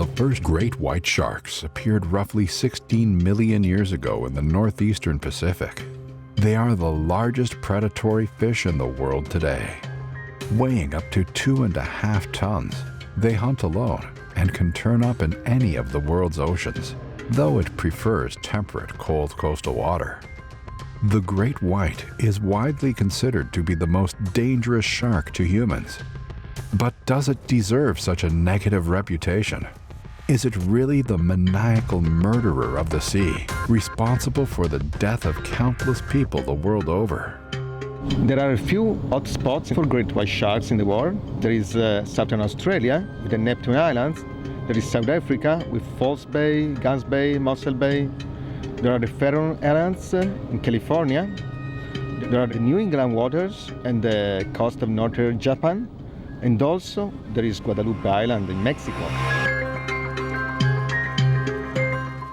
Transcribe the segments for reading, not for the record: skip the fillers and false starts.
The first great white sharks appeared roughly 16 million years ago in the northeastern Pacific. They are the largest predatory fish in the world today. Weighing up to 2.5 tons, they hunt alone and can turn up in any of the world's oceans, though it prefers temperate, cold coastal water. The great white is widely considered to be the most dangerous shark to humans. But does it deserve such a negative reputation? Is it really the maniacal murderer of the sea, responsible for the death of countless people the world over? There are a few hot spots for great white sharks in the world. There is southern Australia with the Neptune Islands. There is South Africa with False Bay, Guns Bay, Mossel Bay. There are the Faroe Islands in California. There are the New England waters and the coast of northern Japan. And also there is Guadalupe Island in Mexico.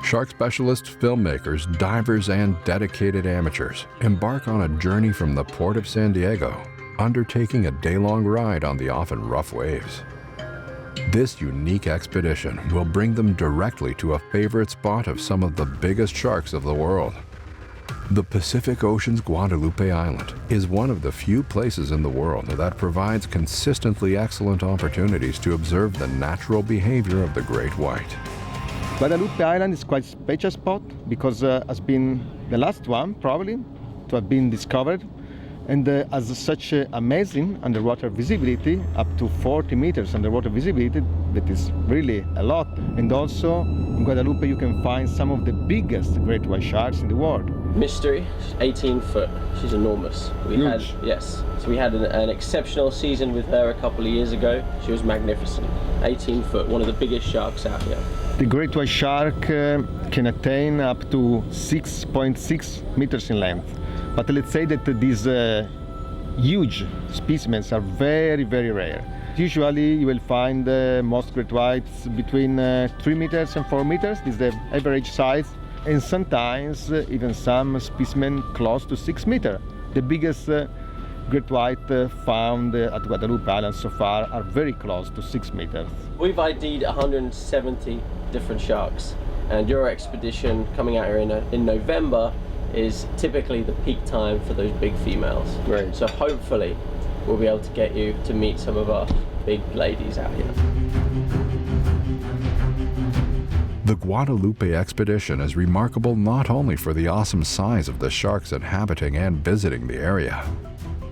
Shark specialists, filmmakers, divers, and dedicated amateurs embark on a journey from the port of San Diego, undertaking a day-long ride on the often rough waves. This unique expedition will bring them directly to a favorite spot of some of the biggest sharks of the world. The Pacific Ocean's Guadalupe Island is one of the few places in the world that provides consistently excellent opportunities to observe the natural behavior of the great white. Guadalupe Island is quite a special spot because has been the last one probably to have been discovered, and has such amazing underwater visibility, up to 40 meters underwater visibility. That is really a lot. And also in Guadalupe you can find some of the biggest great white sharks in the world. Mystery, she's 18 foot, she's enormous. Huge. So we had an exceptional season with her a couple of years ago. She was magnificent, 18 foot, one of the biggest sharks out here. The great white shark can attain up to 6.6 meters in length. But let's say that these huge specimens are very, very rare. Usually you will find most great whites between 3 meters and 4 meters. This is the average size. And sometimes even some specimen close to 6 meters. The biggest great white found at Guadalupe Island so far are very close to 6 meters. We've ID'd 170 different sharks, and your expedition coming out here in November is typically the peak time for those big females. Great. So hopefully we'll be able to get you to meet some of our big ladies out here. The Guadalupe expedition is remarkable not only for the awesome size of the sharks inhabiting and visiting the area.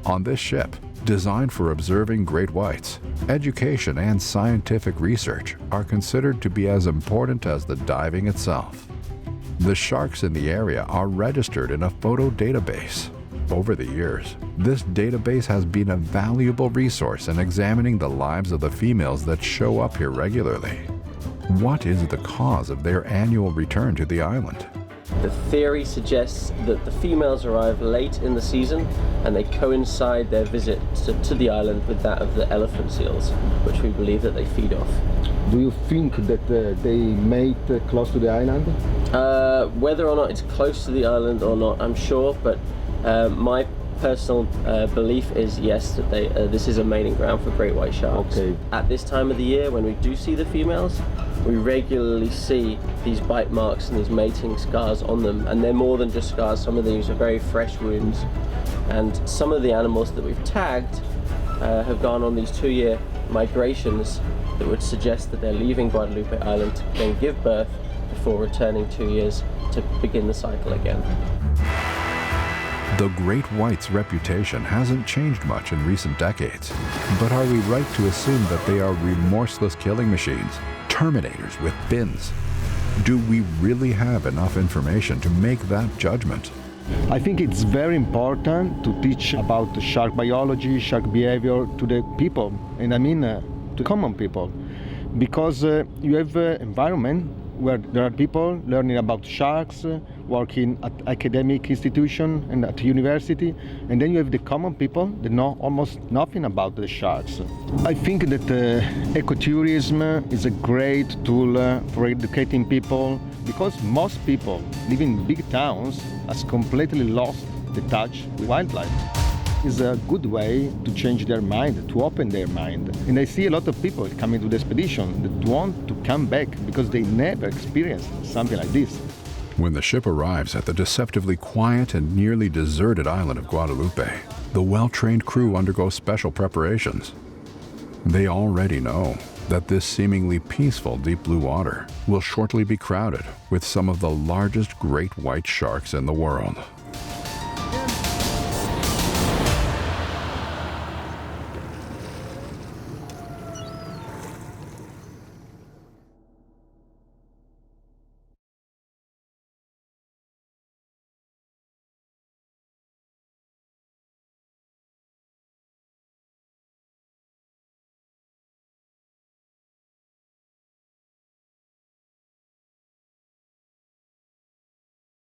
On this ship, designed for observing great whites, education and scientific research are considered to be as important as the diving itself. The sharks in the area are registered in a photo database. Over the years, this database has been a valuable resource in examining the lives of the females that show up here regularly. What is the cause of their annual return to the island? The theory suggests that the females arrive late in the season and they coincide their visit to the island with that of the elephant seals, which we believe that they feed off. Do you think that they mate close to the island? Whether or not it's close to the island or not, I'm sure, but my personal belief is yes, that this is a mating ground for great white sharks. Okay. At this time of the year, when we do see the females, we regularly see these bite marks and these mating scars on them, and they're more than just scars. Some of these are very fresh wounds, and some of the animals that we've tagged have gone on these 2-year migrations that would suggest that they're leaving Guadalupe Island to then give birth before returning 2 years to begin the cycle again. The great white's reputation hasn't changed much in recent decades, but are we right to assume that they are remorseless killing machines, terminators with fins? Do we really have enough information to make that judgment? I think it's very important to teach about shark biology, shark behavior to the people, and I mean to common people, because you have an environment where there are people learning about sharks, working at academic institution and at university, and then you have the common people that know almost nothing about the sharks. I think that ecotourism is a great tool for educating people, because most people living in big towns has completely lost the touch with wildlife. It's a good way to change their mind, to open their mind. And I see a lot of people coming to the expedition that want to come back because they never experienced something like this. When the ship arrives at the deceptively quiet and nearly deserted island of Guadalupe, the well-trained crew undergoes special preparations. They already know that this seemingly peaceful deep blue water will shortly be crowded with some of the largest great white sharks in the world.